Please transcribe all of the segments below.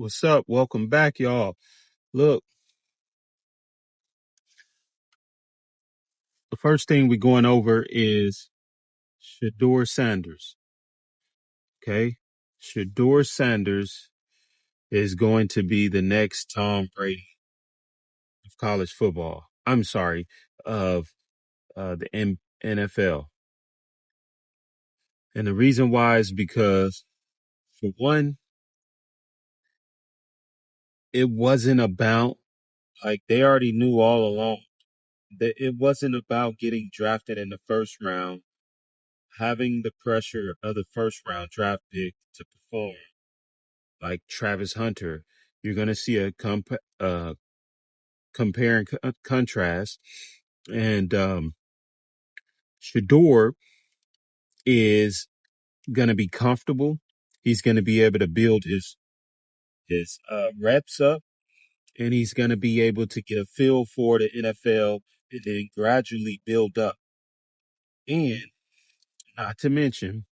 What's up? Welcome back, y'all. Look, the first thing we're going over is Shedeur Sanders. Okay. Shedeur Sanders is going to be the next Tom Brady of college football. I'm sorry, of the NFL. And the reason why is because, for one, it wasn't about, like, they already knew all along that it wasn't about getting drafted in the first round, having the pressure of the first round draft pick to perform. Like Travis Hunter, you're going to see a compare and contrast. And Shedeur is going to be comfortable. He's going to be able to build his reps up, and he's going to be able to get a feel for the NFL and then gradually build up. And not to mention,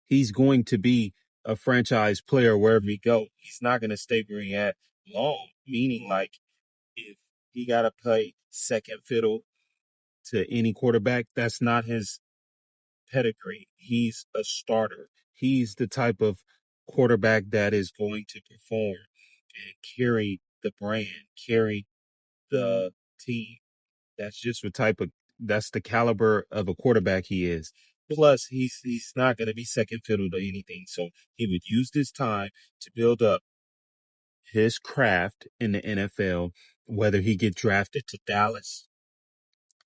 he's going to be a franchise player wherever he go. He's not going to stay where he at long, meaning like if he got to play second fiddle to any quarterback, that's not his pedigree. He's a starter. He's the type of quarterback that is going to perform and carry the brand, carry the team. That's just that's the caliber of a quarterback he is. Plus, he's not going to be second fiddle to anything. So he would use this time to build up his craft in the NFL, whether he get drafted to Dallas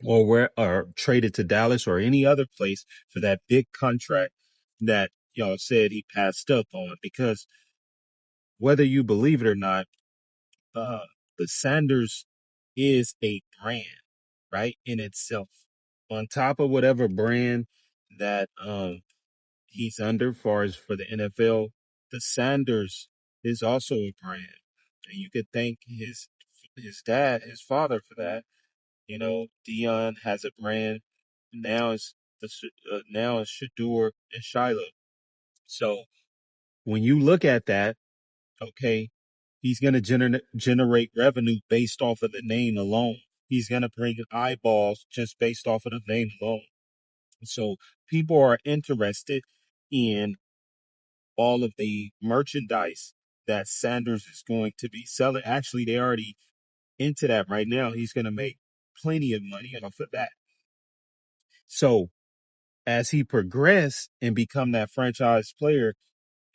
or traded to Dallas or any other place for that big contract that y'all said he passed up on. Because whether you believe it or not, uh, the Sanders is a brand, right, in itself. On top of whatever brand that he's under, far as for the NFL, the Sanders is also a brand, and you could thank his father for that. You know, Dion has a brand. Now it's Sheduer and Shiloh. So when you look at that, okay, he's going to generate revenue based off of the name alone. He's going to bring eyeballs just based off of the name alone. So people are interested in all of the merchandise that Sanders is going to be selling. Actually, they already into that right now. He's going to make plenty of money off of that. So as he progressed and become that franchise player,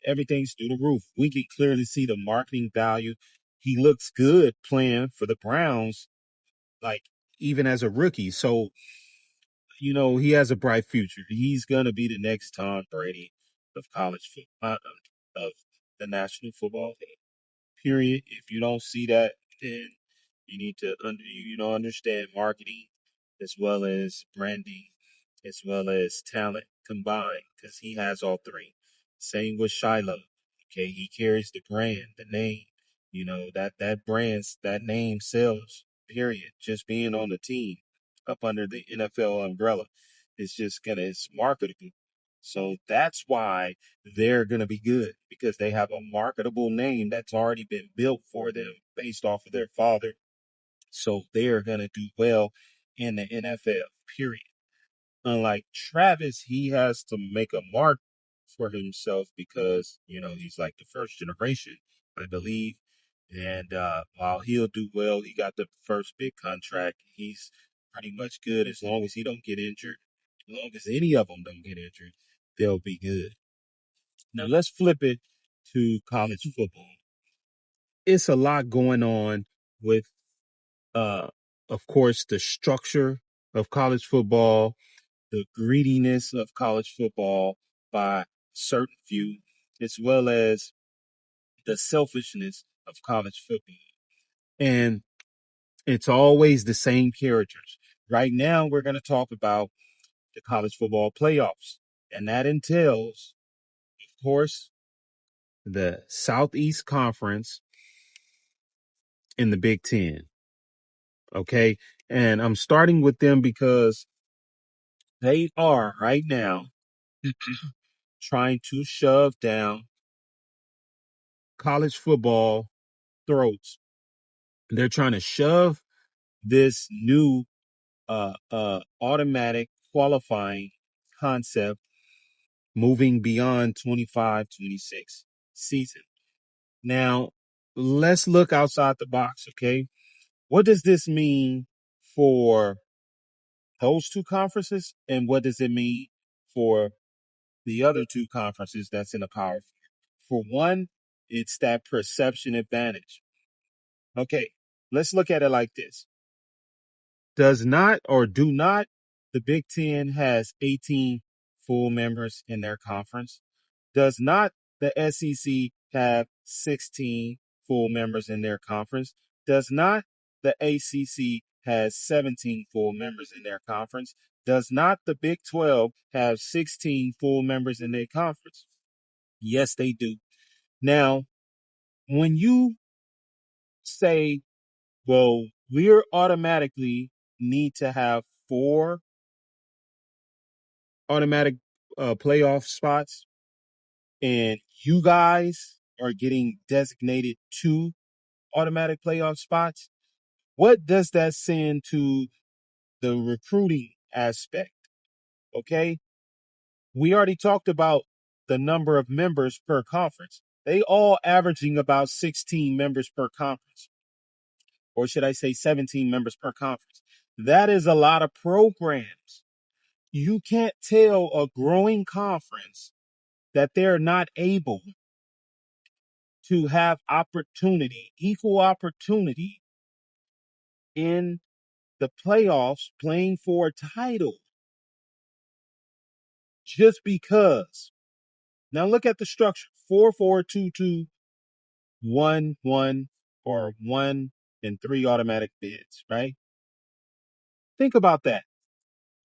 everything's through the roof. We can clearly see the marketing value. He looks good playing for the Browns, like even as a rookie. So, he has a bright future. He's going to be the next Tom Brady of college football, of the National Football League. Period. If you don't see that, then you need to understand marketing as well as branding as well as talent combined, because he has all three. Same with Shiloh. Okay, he carries the brand, the name. That name sells. Period. Just being on the team up under the NFL umbrella it's marketable. So that's why they're gonna be good, because they have a marketable name that's already been built for them based off of their father. So they're gonna do well in the NFL. Period. Unlike Travis, he has to make a mark for himself because, he's like the first generation, I believe. And while he'll do well, he got the first big contract. He's pretty much good as long as he don't get injured. As long as any of them don't get injured, they'll be good. Now let's flip it to college football. It's a lot going on with, uh, of course, the structure of college football, the greediness of college football by certain few, as well as the selfishness of college football. And it's always the same characters. Right now, we're going to talk about the college football playoffs. And that entails, of course, the Southeast Conference in the Big 10. Okay. And I'm starting with them because they are right now trying to shove down college football throats. They're trying to shove this new automatic qualifying concept moving beyond 25-26 season. Now, let's look outside the box, okay? What does this mean for those two conferences, and what does it mean for the other two conferences that's in the Power Five? For one, it's that perception advantage. Okay, let's look at it like this. Does not or do not the Big Ten has 18 full members in their conference? Does not the SEC have 16 full members in their conference? Does not the ACC has 17 full members in their conference? Does not the Big 12 have 16 full members in their conference? Yes, they do. Now, when you say, well, we're automatically need to have four automatic playoff spots, and you guys are getting designated two automatic playoff spots, what does that send to the recruiting aspect? Okay. We already talked about the number of members per conference. They all averaging about 16 members per conference, or should I say 17 members per conference. That is a lot of programs. You can't tell a growing conference that they're not able to have opportunity, equal opportunity in the playoffs playing for a title just because. Now look at the structure: 4-4-2-2, 1-1, or 1 and 3 automatic bids, right? Think about that.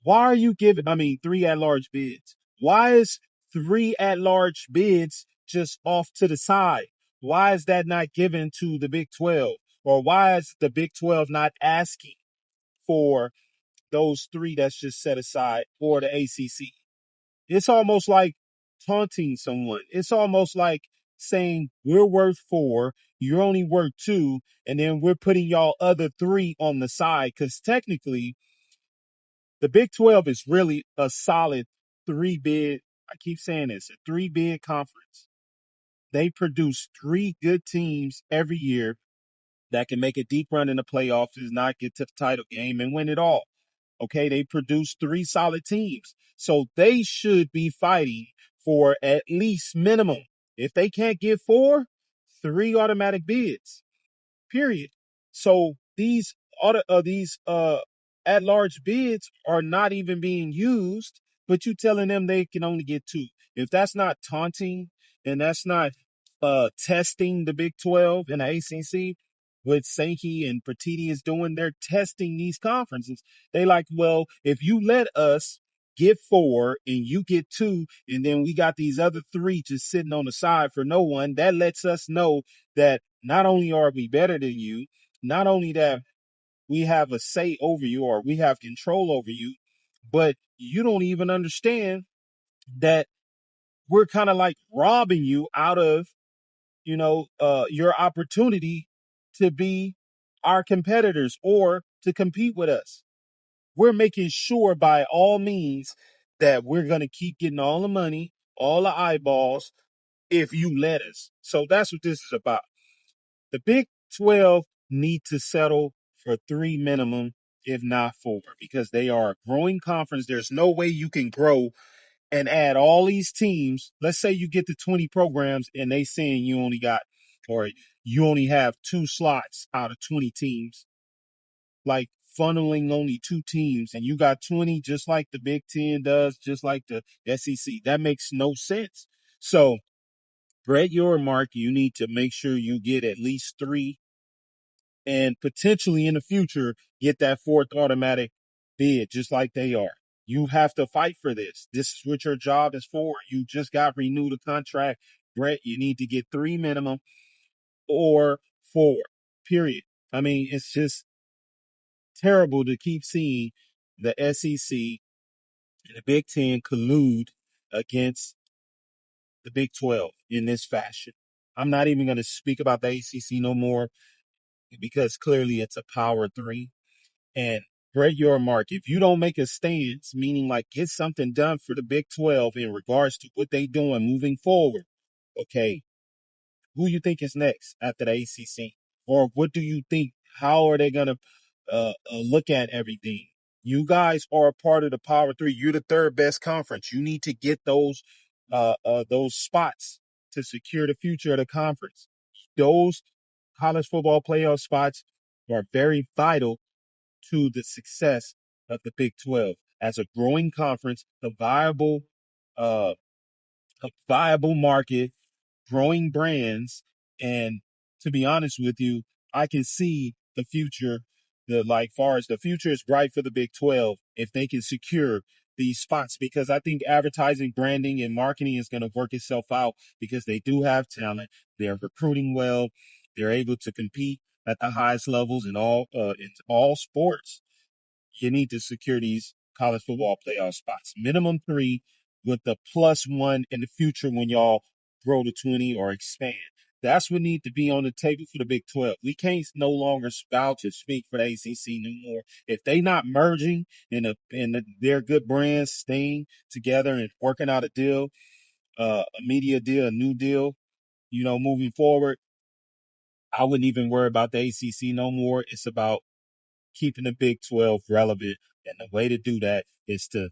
Why are you giving, 3 at-large bids? Why is 3 at-large bids just off to the side? Why is that not given to the Big 12? Or why is the Big 12 not asking for those 3 that's just set aside, or the ACC? It's almost like taunting someone. It's almost like saying we're worth 4, you're only worth 2, and then we're putting y'all other 3 on the side, because technically the Big 12 is really a solid 3-bid. I keep saying this, a 3-bid conference. They produce 3 good teams every year that can make a deep run in the playoffs, does not get to the title game and win it all. Okay, they produce 3 solid teams. So they should be fighting for at least minimum. If they can't get 4, 3 automatic bids. Period. So these at-large bids are not even being used, but you telling them they can only get 2. If that's not taunting and that's not testing the Big 12 and the ACC, what Sankey and Petitti is doing, they're testing these conferences. They like, well, if you let us get 4 and you get 2, and then we got these other 3 just sitting on the side for no one, that lets us know that not only are we better than you, not only that we have a say over you or we have control over you, but you don't even understand that we're kind of like robbing you out of, your opportunity to be our competitors or to compete with us. We're making sure by all means that we're going to keep getting all the money, all the eyeballs, if you let us. So that's what this is about. The Big 12 need to settle for 3 minimum, if not 4, because they are a growing conference. There's no way you can grow and add all these teams. Let's say you get to 20 programs and they saying you only got, or you only have 2 slots out of 20 teams, like funneling only 2 teams, and you got 20 just like the Big 10 does, just like the SEC. That makes no sense. So, Brett Yormark, you need to make sure you get at least 3 and potentially in the future get that 4th automatic bid just like they are. You have to fight for this. This is what your job is for. You just got renewed a contract. Brett, you need to get 3 minimum or 4, period. It's just terrible to keep seeing the SEC and the Big Ten collude against the Big 12 in this fashion. I'm not even going to speak about the ACC no more because clearly it's a power three. And spread your mark. If you don't make a stance, meaning like get something done for the Big 12 in regards to what they doing moving forward, okay, who you think is next after the ACC? Or what do you think? How are they going to look at everything? You guys are a part of the Power Three. You're the third best conference. You need to get those spots to secure the future of the conference. Those college football playoff spots are very vital to the success of the Big 12 as a growing conference, uh, a viable market, growing brands, and to be honest with you, I can see the future. Far as the future is bright for the Big 12 if they can secure these spots because I think advertising, branding, and marketing is going to work itself out because they do have talent. They're recruiting well. They're able to compete at the highest levels in all sports. You need to secure these college football playoff spots. Minimum 3 with the +1 in the future when y'all grow to 20 or expand. That's what need to be on the table for the Big 12. We can't no longer spout or speak for the ACC no more. If they not merging their good brands staying together and working out a deal, a media deal, a new deal, moving forward, I wouldn't even worry about the ACC no more. It's about keeping the Big 12 relevant. And the way to do that is to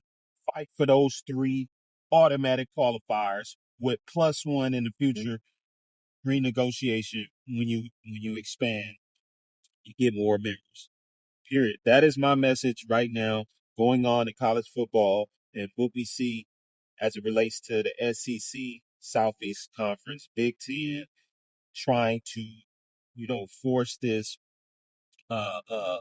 fight for those 3 automatic qualifiers with +1 in the future renegotiation when you expand, you get more members. Period. That is my message right now going on in college football and what we see as it relates to the SEC Southeast Conference, Big 10, trying to, force this uh,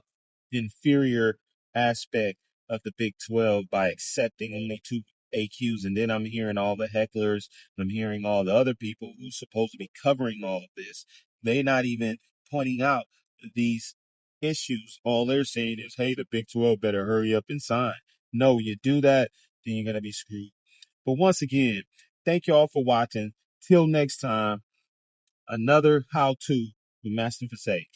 inferior aspect of the Big 12 by accepting only 2 AQs. And then I'm hearing all the hecklers, I'm hearing all the other people who's supposed to be covering all of this. They're not even pointing out these issues. All they're saying is, hey, the Big 12 better hurry up and sign. No, you do that, then you're going to be screwed. But once again, thank you all for watching. Till next time, another how to with Master Fasade.